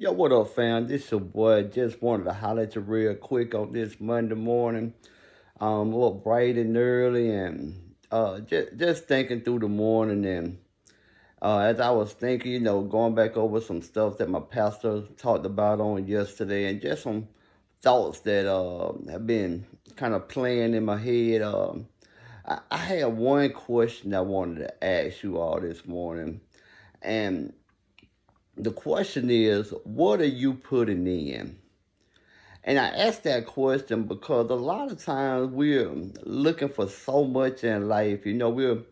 Yo, what up, fam? This your boy. Just wanted to holler at you real quick on this Monday morning. Up bright and early, and just thinking through the morning, and as I was thinking, going back over some stuff that my pastor talked about on yesterday, and just some thoughts that have been kind of playing in my head. I had one question I wanted to ask you all this morning, and the question is, what are you putting in? And I ask that question because a lot of times we're looking for so much in life. We're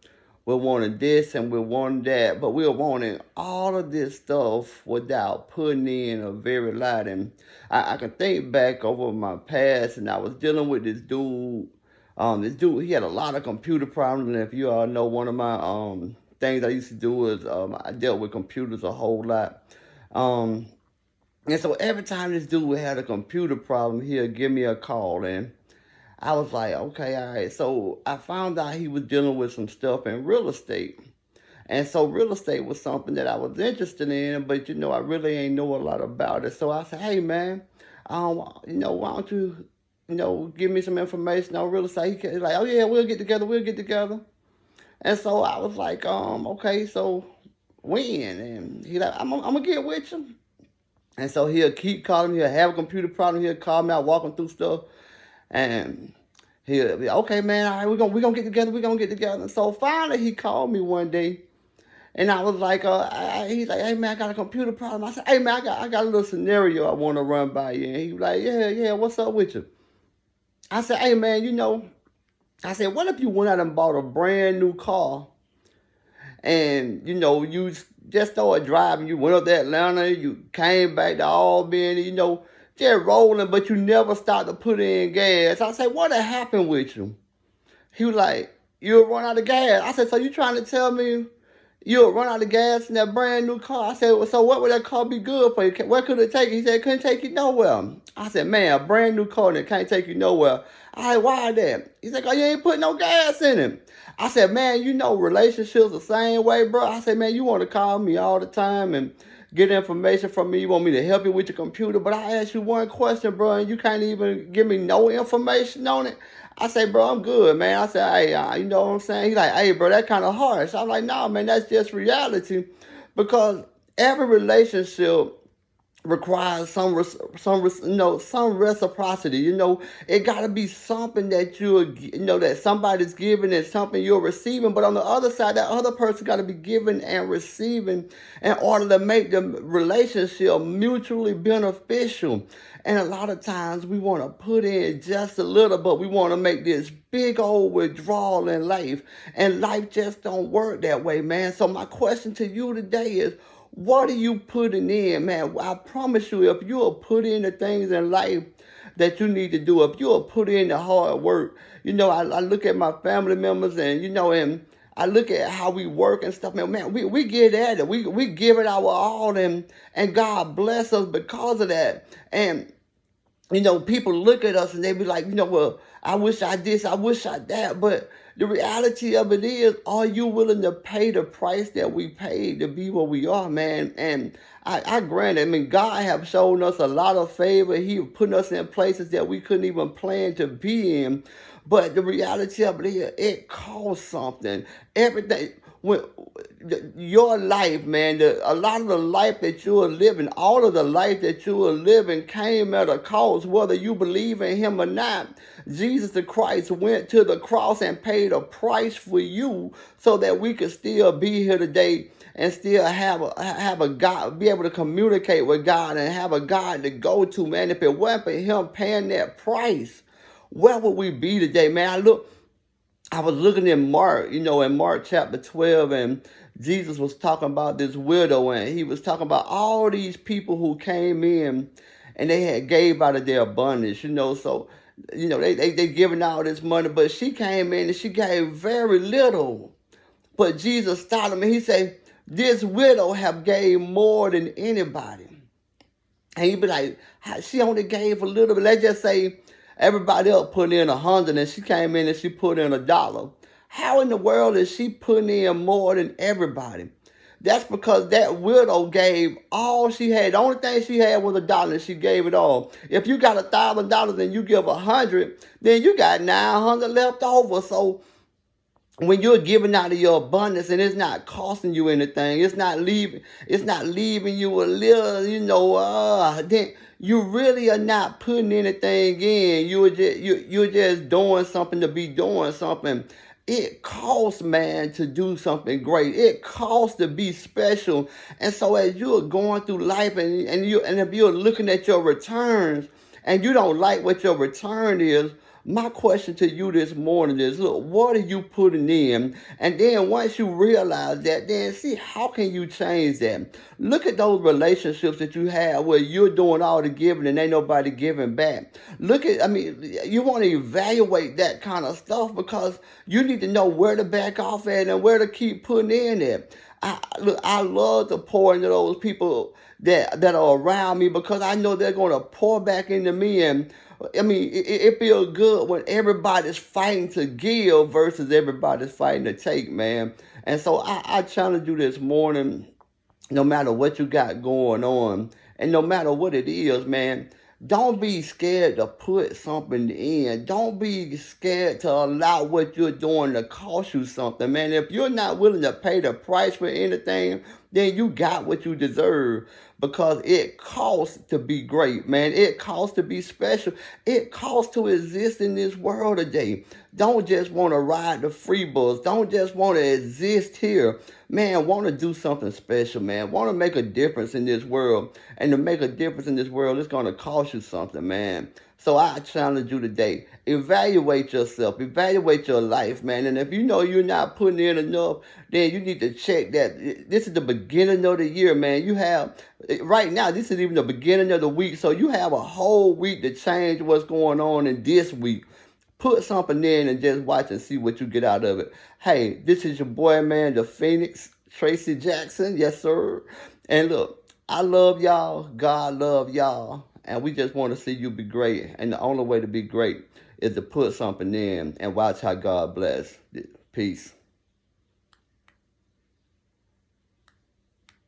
wanting this and we're wanting that, but we're wanting all of this stuff without putting in a very lot. And I can think back over my past, and I was dealing with this dude. He had a lot of computer problems. And if you all know, one of my things I used to do is I dealt with computers a whole lot. Um, and so every time this dude had a computer problem, he'd give me a call. And I was like, okay, all right. So I found out he was dealing with some stuff in real estate. And so real estate was something that I was interested in, but I really ain't know a lot about it. So I said, hey man, why don't you, give me some information on real estate? He's like, oh yeah, we'll get together. And so I was like, okay, so when? And he like, I'm gonna get with you. And so he'll keep calling me. He'll have a computer problem. He'll call me out, walking through stuff, and he'll be okay, man. All right, we're gonna get together. We're gonna get together. And so finally, he called me one day, and I was like, he's like, hey man, I got a computer problem. I said, hey man, I got a little scenario I want to run by you. And he was like, yeah, what's up with you? I said, hey man, I said, what if you went out and bought a brand new car and you just started driving. You went up to Atlanta, you came back to Albany, just rolling, but you never stopped to put in gas. I said, what had happened with you? He was like, you'll run out of gas. I said, so you trying to tell me you'll run out of gas in that brand new car? I said, well, so what would that car be good for you? Where could it take you? He said, it couldn't take you nowhere. I said, man, a brand new car that can't take you nowhere. I said, why that? He said, oh, you ain't putting no gas in it. I said, man, relationships the same way, bro. I said, man, you want to call me all the time and get information from me. You want me to help you with your computer, but I asked you one question, bro, and you can't even give me no information on it. I say, bro, I'm good, man. I said, hey, you know what I'm saying? He's like, hey, bro, that kind of harsh. I'm like, nah, man, that's just reality, because every relationship requires some reciprocity. It got to be something that that somebody's giving and something you're receiving. But on the other side, that other person got to be giving and receiving in order to make the relationship mutually beneficial. And a lot of times we want to put in just a little, but we want to make this big old withdrawal in life. And life just don't work that way, man. So my question to you today is, what are you putting in, man? I promise you, if you'll put in the things in life that you need to do, if you'll put in the hard work, I look at my family members, and I look at how we work and stuff, man, we get at it. We give it our all, and God bless us because of that. And people look at us and they be like, well, I wish I this, I wish I that. But the reality of it is, are you willing to pay the price that we paid to be where we are, man? And I grant it. I mean, God have shown us a lot of favor. He put us in places that we couldn't even plan to be in. But the reality of it is, it costs something. Everything. When your life, man, a lot of the life that you are living, all of the life that you are living came at a cost, whether you believe in him or not. Jesus the Christ went to the cross and paid a price for you so that we could still be here today and still have a God, be able to communicate with God and have a God to go to, man. If it wasn't for him paying that price, where would we be today, man? I was looking in Mark, in Mark chapter 12, and Jesus was talking about this widow, and he was talking about all these people who came in and they had gave out of their abundance, so, they giving all this money, but she came in and she gave very little. But Jesus stopped him and he said, this widow have gave more than anybody. And he'd be like, she only gave a little bit. Let's just say everybody else put in 100 and she came in and she put in $1. How in the world is she putting in more than everybody? That's because that widow gave all she had. The only thing she had was $1, and she gave it all. If you got $1,000 and you give 100, then you got 900 left over. So when you're giving out of your abundance and it's not costing you anything, it's not leaving you a little, then you really are not putting anything in. You're just doing something to be doing something. It costs, man, to do something great. It costs to be special. And so as you're going through life and if you're looking at your returns and you don't like what your return is, my question to you this morning is, look, what are you putting in? And then once you realize that, then see how can you change that? Look at those relationships that you have where you're doing all the giving and ain't nobody giving back. You want to evaluate that kind of stuff because you need to know where to back off at and where to keep putting in at. I love to pour into those people that are around me because I know they're going to pour back into me. And it feels good when everybody's fighting to give versus everybody's fighting to take, man. And so I challenge you this morning, no matter what you got going on, and no matter what it is, man, don't be scared to put something in. Don't be scared to allow what you're doing to cost you something, man. If you're not willing to pay the price for anything, then you got what you deserve because it costs to be great, man. It costs to be special. It costs to exist in this world today. Don't just want to ride the free bus. Don't just want to exist here. Man, want to do something special, man. Want to make a difference in this world. And to make a difference in this world, it's going to cost you something, man. So I challenge you today. Evaluate yourself. Evaluate your life, man. And if you know you're not putting in enough, then you need to check that. This is the beginning of the year, man. Right now, this is even the beginning of the week. So you have a whole week to change what's going on in this week. Put something in and just watch and see what you get out of it. Hey, this is your boy, man, the Phoenix, Tracy Jackson. Yes, sir. And look, I love y'all. God love y'all. And we just want to see you be great. And the only way to be great is to put something in and watch how God bless. Peace.